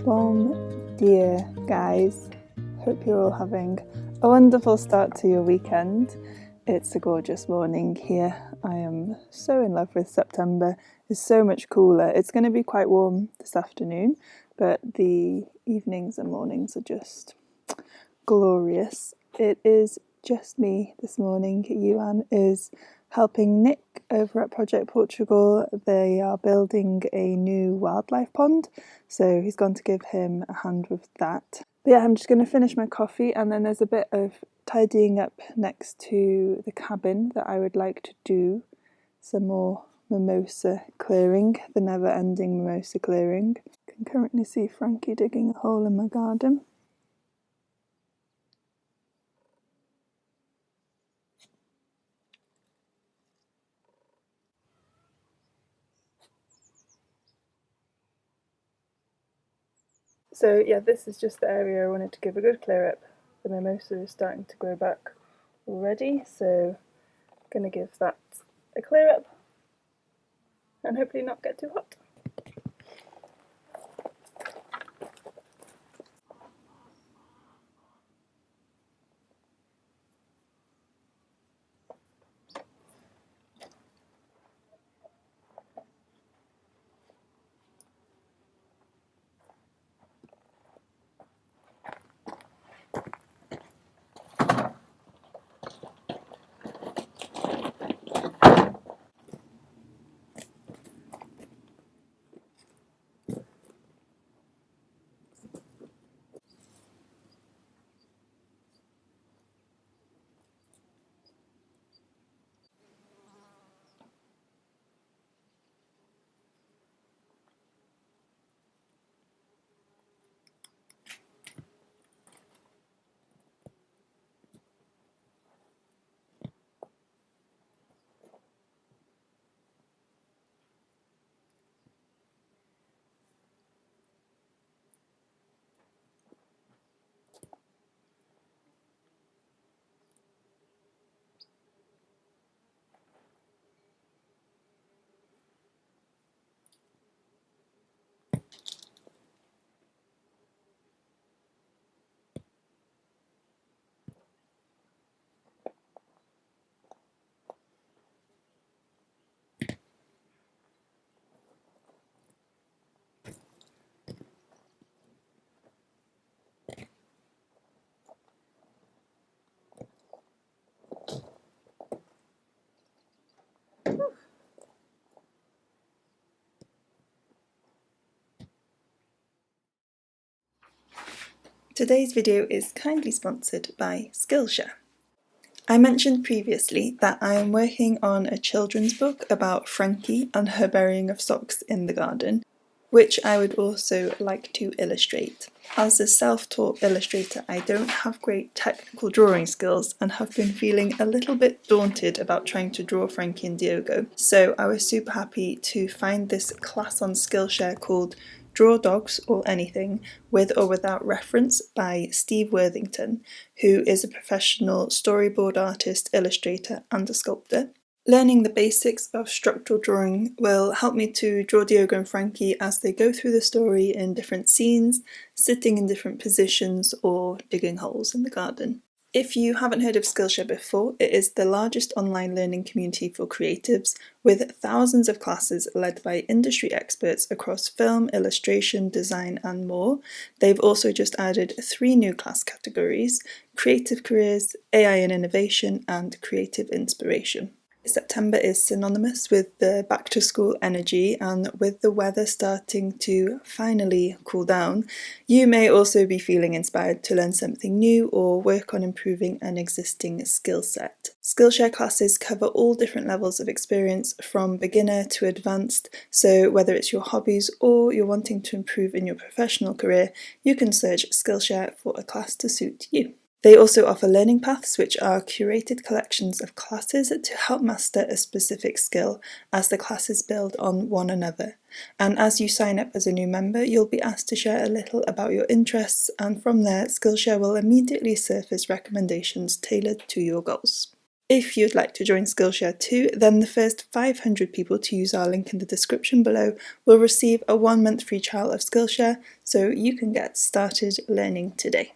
Bon dia, guys. Hope you're all having a wonderful start to your weekend. It's a gorgeous morning here. I am so in love with September. It's so much cooler. It's going to be quite warm this afternoon, but the evenings and mornings are just glorious. It is just me this morning. Iwan is helping Nick over at Project Portugal. They are building a new wildlife pond, so he's gone to give him a hand with that. But yeah, I'm just going to finish my coffee, and then there's a bit of tidying up next to the cabin that I would like to do. Some more mimosa clearing, the never-ending mimosa clearing. I can currently see Frankie digging a hole in my garden. So yeah, this is just the area I wanted to give a good clear up. The mimosa is starting to grow back already, so I'm going to give that a clear up and hopefully not get too hot. Today's video is kindly sponsored by Skillshare. I mentioned previously that I am working on a children's book about Frankie and her burying of socks in the garden, which I would also like to illustrate. As a self-taught illustrator, I don't have great technical drawing skills and have been feeling a little bit daunted about trying to draw Frankie and Diogo, so I was super happy to find this class on Skillshare called Draw Dogs or Anything, with or without reference, by Steve Worthington, who is a professional storyboard artist, illustrator and a sculptor. Learning the basics of structural drawing will help me to draw Diogo and Frankie as they go through the story in different scenes, sitting in different positions or digging holes in the garden. If you haven't heard of Skillshare before, it is the largest online learning community for creatives, with thousands of classes led by industry experts across film, illustration, design and more. They've also just added 3 new class categories: creative careers, AI and innovation, and creative inspiration. September is synonymous with the back to school energy, and with the weather starting to finally cool down, you may also be feeling inspired to learn something new or work on improving an existing skill set. Skillshare classes cover all different levels of experience, from beginner to advanced, so whether it's your hobbies or you're wanting to improve in your professional career, you can search Skillshare for a class to suit you. They also offer learning paths, which are curated collections of classes to help master a specific skill as the classes build on one another. And as you sign up as a new member, you'll be asked to share a little about your interests, and from there, Skillshare will immediately surface recommendations tailored to your goals. If you'd like to join Skillshare too, then the first 500 people to use our link in the description below will receive a 1-month free trial of Skillshare, so you can get started learning today.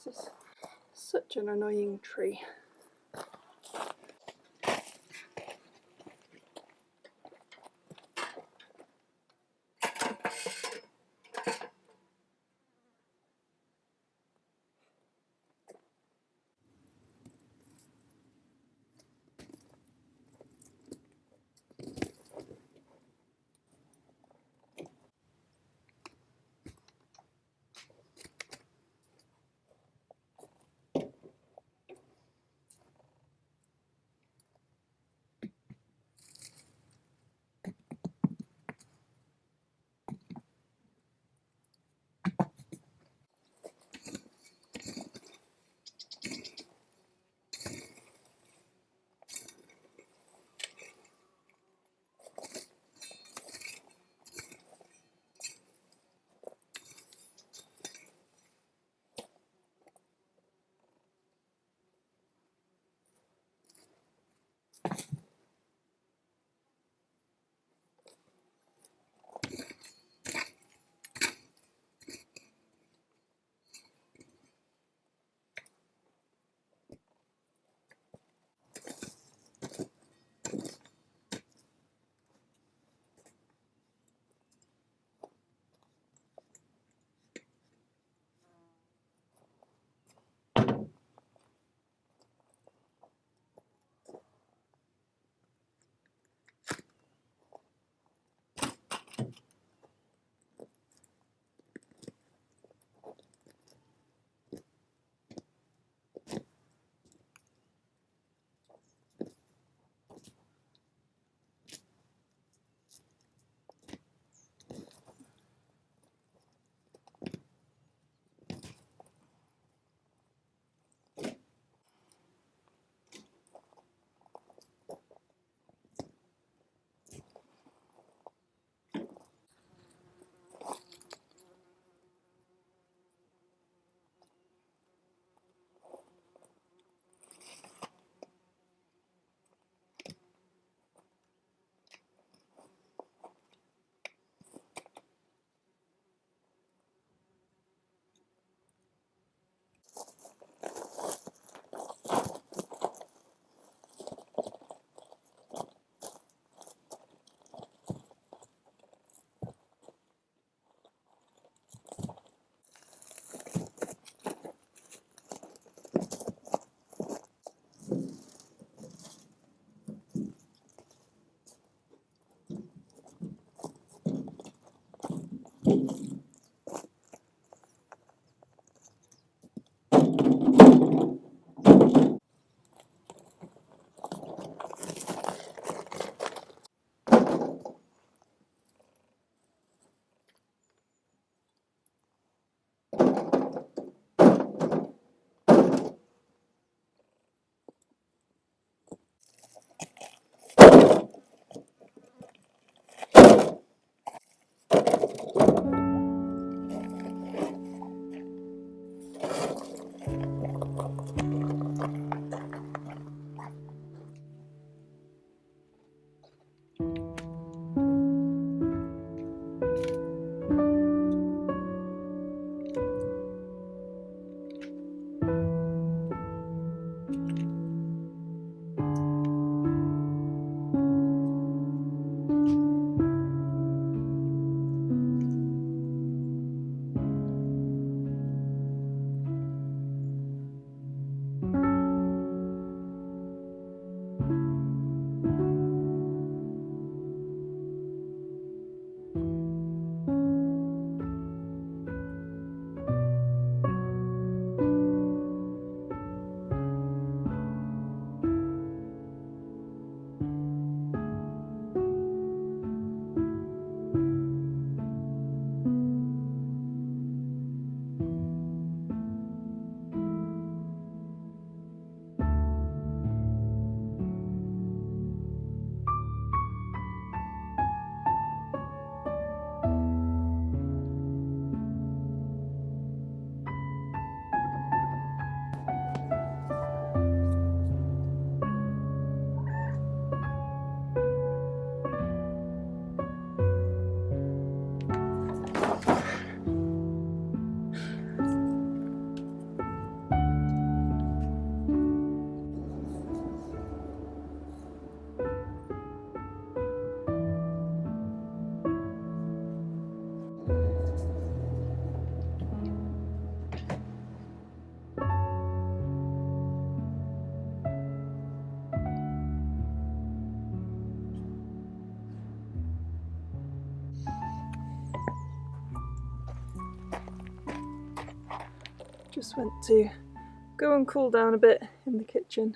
This is such an annoying tree. Just went to go and cool down a bit in the kitchen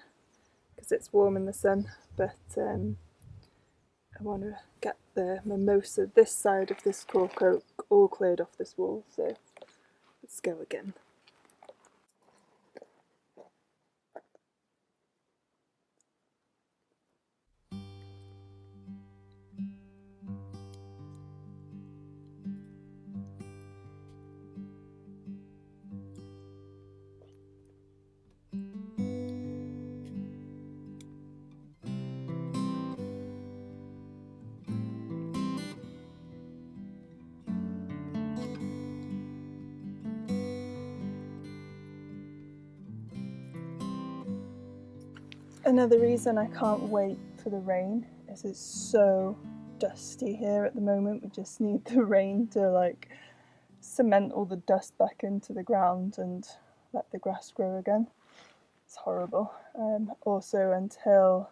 because it's warm in the sun, but I want to get the mimosa, this side of this cork oak, all cleared off this wall, so let's go again. Another reason I can't wait for the rain is it's so dusty here at the moment. We just need the rain to like cement all the dust back into the ground and let the grass grow again. It's horrible. Also, until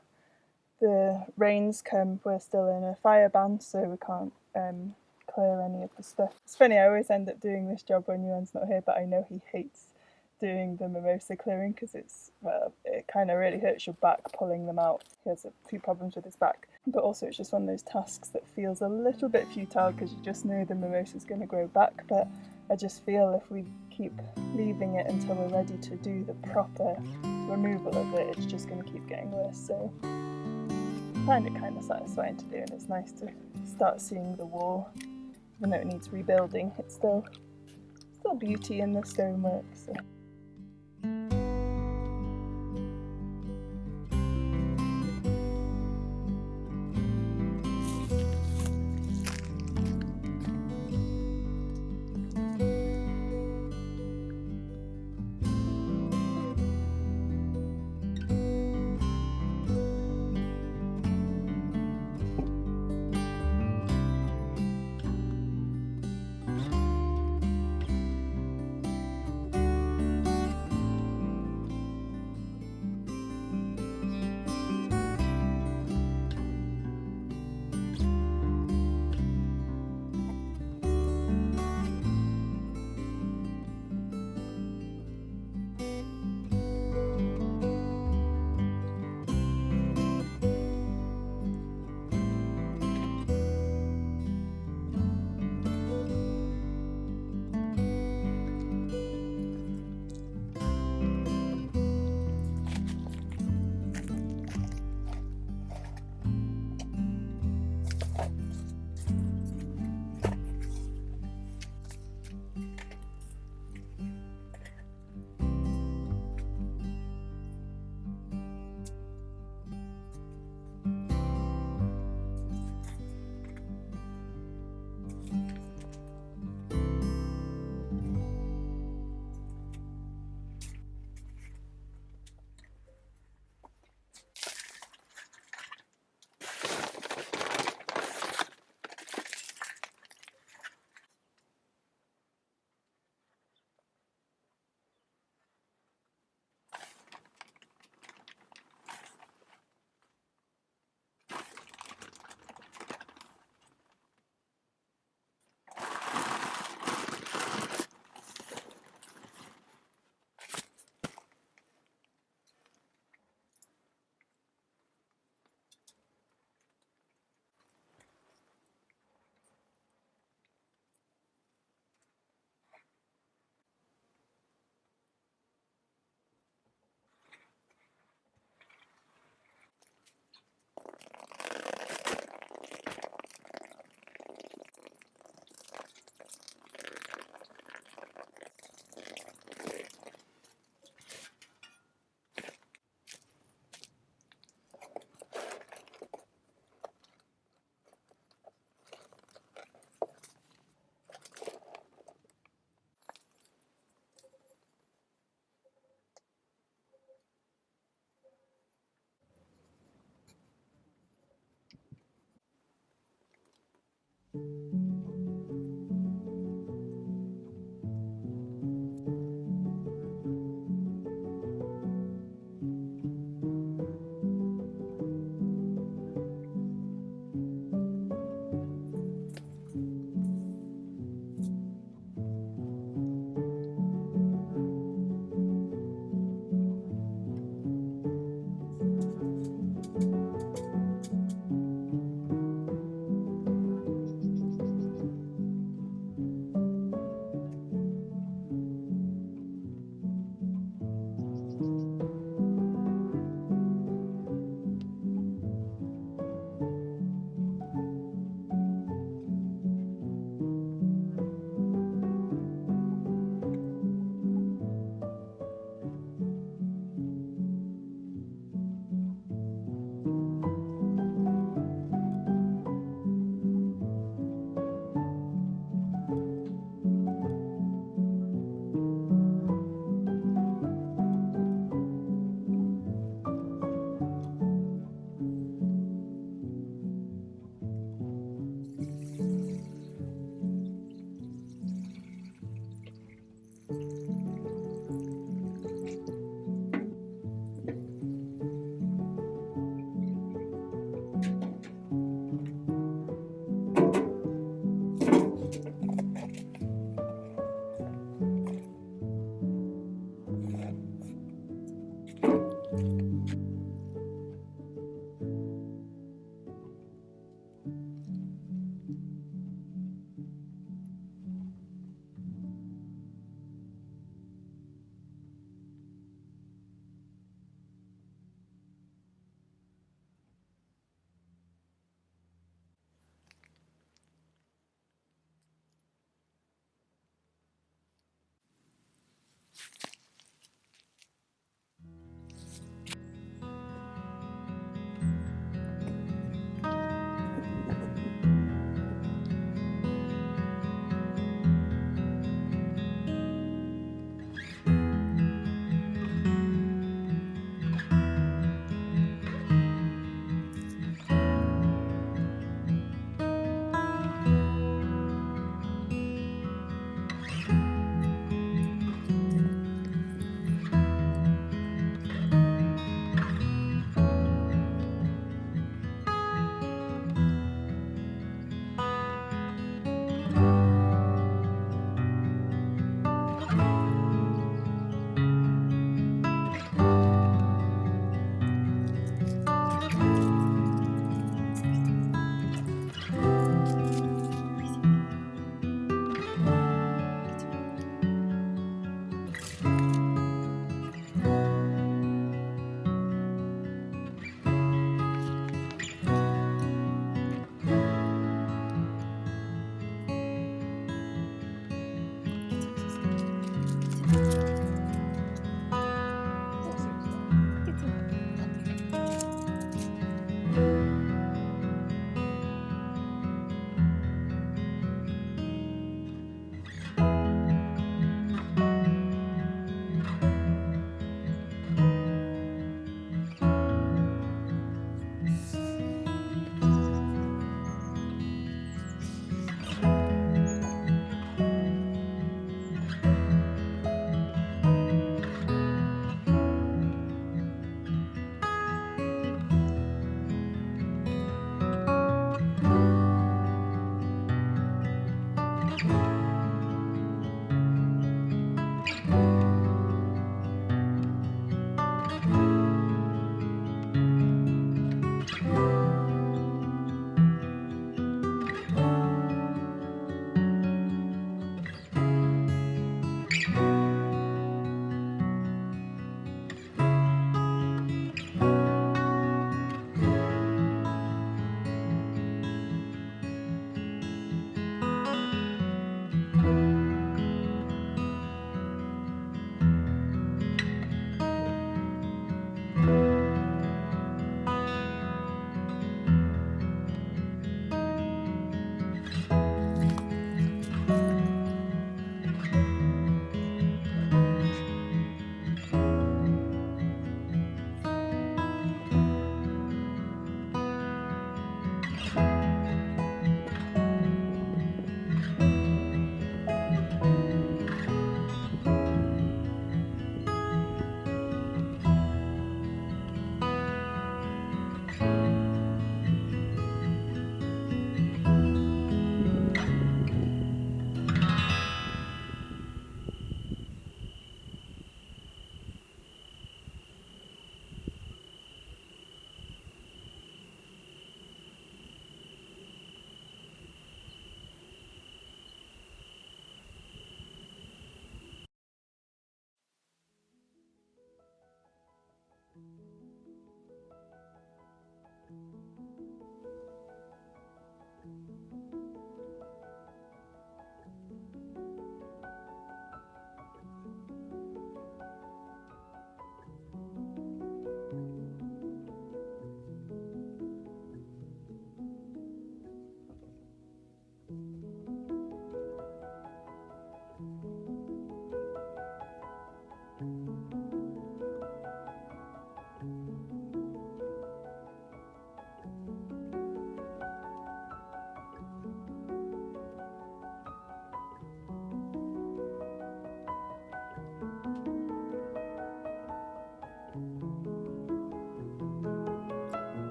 the rains come, we're still in a fire ban, so we can't clear any of the stuff. It's funny, I always end up doing this job when Iwan's not here, but I know he hates doing the mimosa clearing because it kind of really hurts your back pulling them out. He has a few problems with his back, but also it's just one of those tasks that feels a little bit futile because you just know the mimosa's going to grow back. But I just feel if we keep leaving it until we're ready to do the proper removal of it, it's just going to keep getting worse. So I find it kind of satisfying to do, and it's nice to start seeing the wall. Even though it needs rebuilding, it's still beauty in the stonework. So.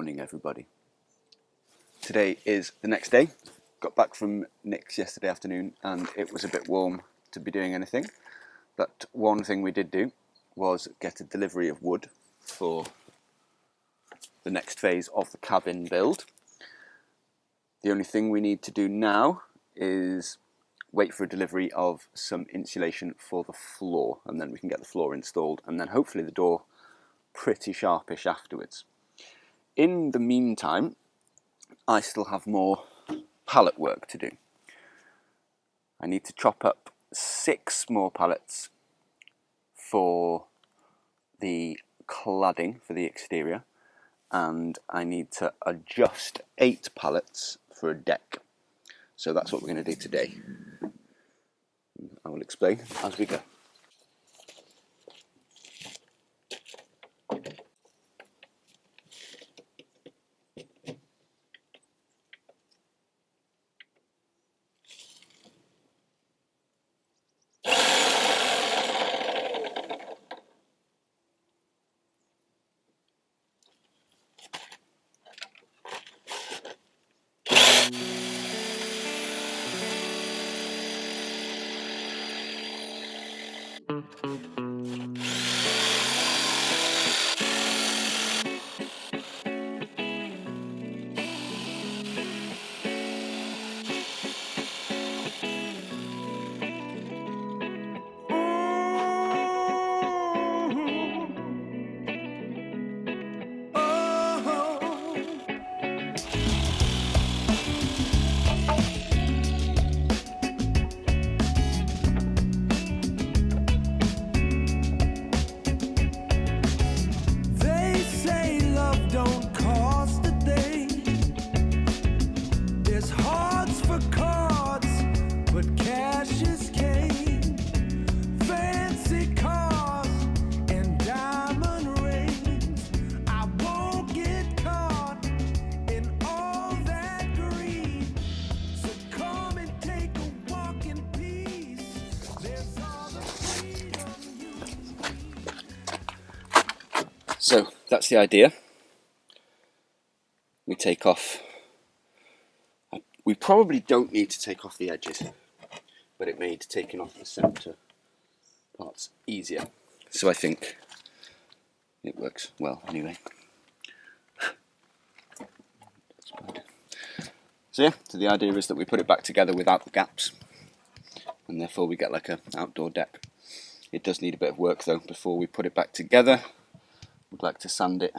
morning, everybody. Today is the next day. Got back from Nick's yesterday afternoon and it was a bit warm to be doing anything. But one thing we did do was get a delivery of wood for the next phase of the cabin build. The only thing we need to do now is wait for a delivery of some insulation for the floor, and then we can get the floor installed, and then hopefully the door pretty sharpish afterwards. In the meantime, I still have more pallet work to do. I need to chop up 6 more pallets for the cladding for the exterior, and I need to adjust 8 pallets for a deck. So that's what we're going to do today. I will explain as we go. So that's the idea. We take off, we probably don't need to take off the edges, but it made taking off the centre parts easier. So I think it works well anyway. So yeah, so the idea is that we put it back together without the gaps, and therefore we get like an outdoor deck. It does need a bit of work though before we put it back together. We'd like to sand it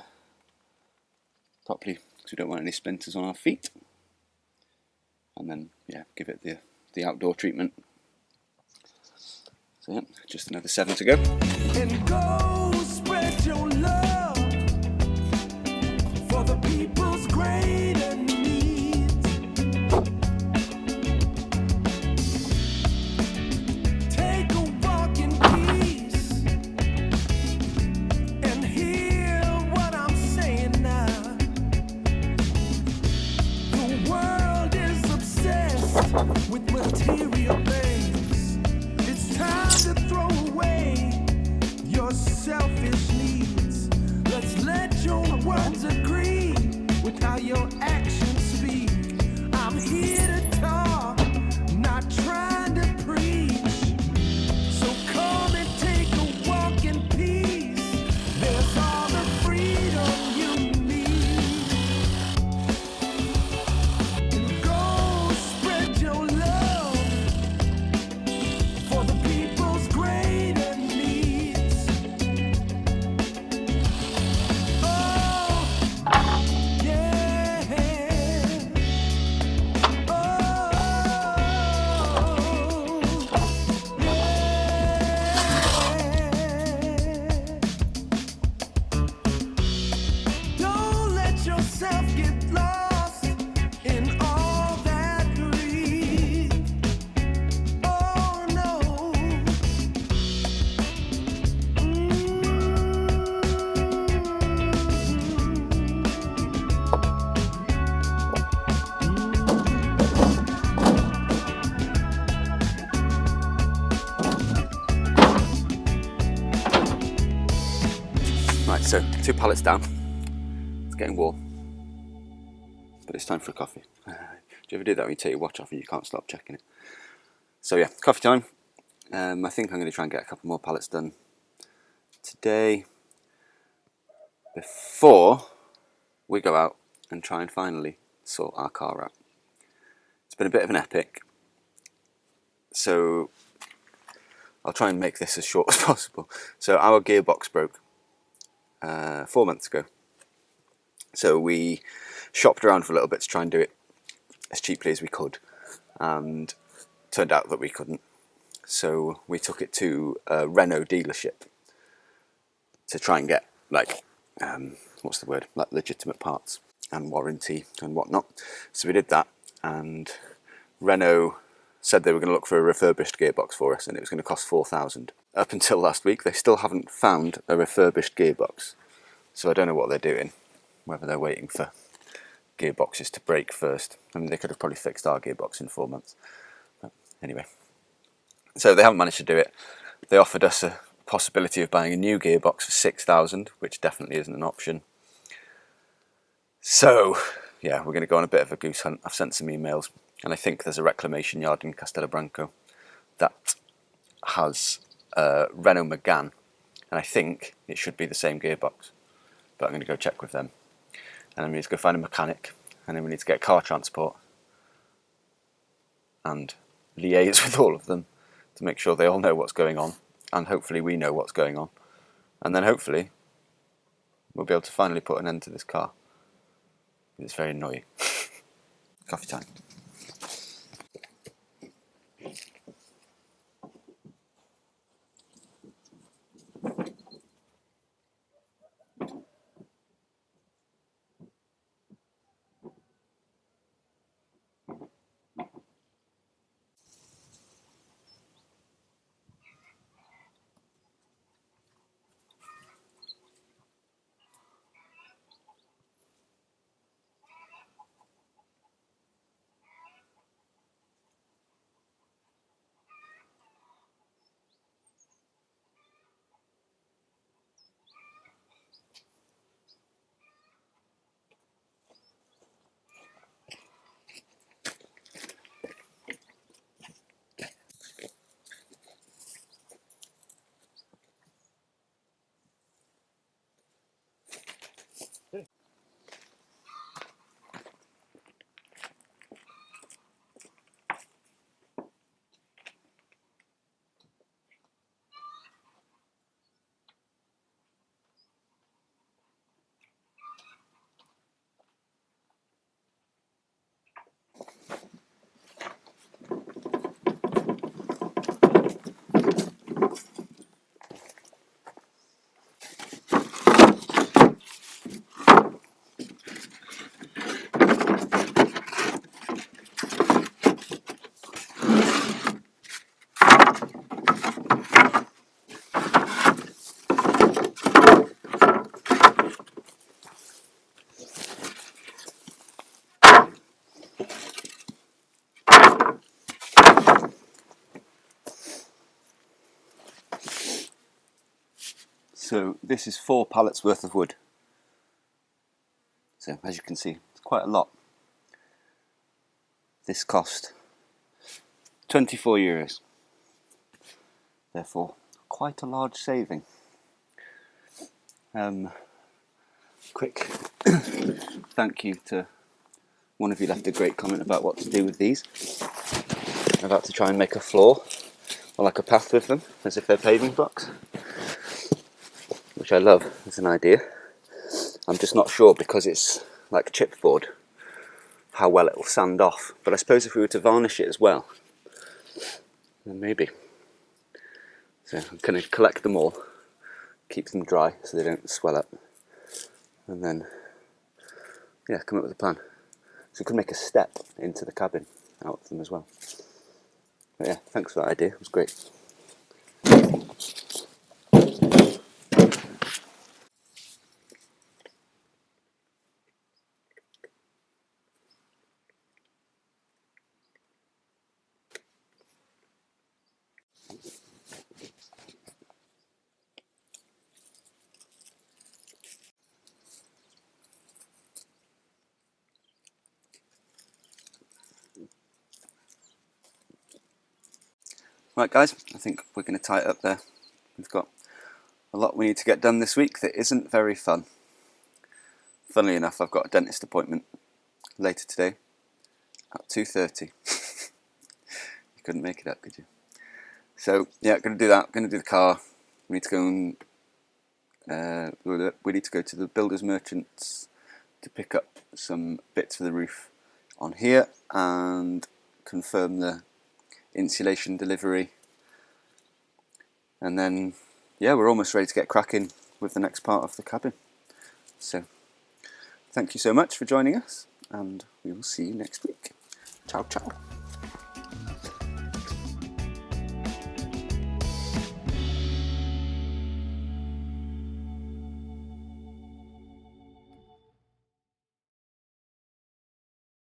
properly because we don't want any splinters on our feet, and then yeah, give it the outdoor treatment. So yeah, just another 7 to go. And go spread your love for the people's greater needs. Take a walk in peace and hear what I'm saying now. The world is obsessed with material things. It's time to throw away your selfish needs. Let's let your words agree with how your actions speak. I'm here to talk, not trying to preach. So come and take a walk in peace. There's all the freedom you need. And go spread your love for the people's greater needs. Oh, yeah. Don't let yourself get lost in all that greed. Oh no. Right, so 2 pallets down. It's getting warm. but it's time for a coffee. Do you ever do that when you take your watch off and you can't stop checking it? So yeah, coffee time. I think I'm going to try and get a couple more pallets done today before we go out and try and finally sort our car out. It's been a bit of an epic, so I'll try and make this as short as possible. So our gearbox broke 4 months ago. So we shopped around for a little bit to try and do it as cheaply as we could, and turned out that we couldn't. So we took it to a Renault dealership to try and get like legitimate parts and warranty and whatnot. So we did that, and Renault said they were going to look for a refurbished gearbox for us, and it was going to cost 4,000. Up until last week, they still haven't found a refurbished gearbox. So I don't know what they're doing, whether they're waiting for gearboxes to break first. I mean, they could have probably fixed our gearbox in 4 months. But anyway, so they haven't managed to do it. They offered us a possibility of buying a new gearbox for 6,000, which definitely isn't an option. So yeah, we're going to go on a bit of a goose hunt. I've sent some emails, and I think there's a reclamation yard in Castellabranco that has Renault Megane, and I think it should be the same gearbox, but I'm going to go check with them. And then we need to go find a mechanic, and then we need to get car transport and liaise with all of them to make sure they all know what's going on, and hopefully we know what's going on, and then hopefully we'll be able to finally put an end to this car. It's very annoying. Coffee time. So this is 4 pallets worth of wood. So as you can see, it's quite a lot. This cost €24. Therefore, quite a large saving. Quick thank you to one of you left a great comment about what to do with these. I'm about to try and make a floor or like a path with them as if they're paving blocks, which I love as an idea. I'm just not sure, because it's like chipboard, how well it will sand off. But I suppose if we were to varnish it as well, then maybe. So I'm going to collect them all, keep them dry so they don't swell up, and then yeah, come up with a plan. So we could make a step into the cabin out of them as well. But yeah, thanks for that idea, it was great. Right guys, I think we're going to tie it up there. We've got a lot we need to get done this week that isn't very fun. Funnily enough, I've got a dentist appointment later today at 2:30. You couldn't make it up, could you? So yeah, going to do that. Going to do the car. We need to go and we need to go to the builders merchants to pick up some bits for the roof on here and confirm the insulation delivery. And then yeah, we're almost ready to get cracking with the next part of the cabin. So thank you so much for joining us, and we will see you next week. Ciao, ciao.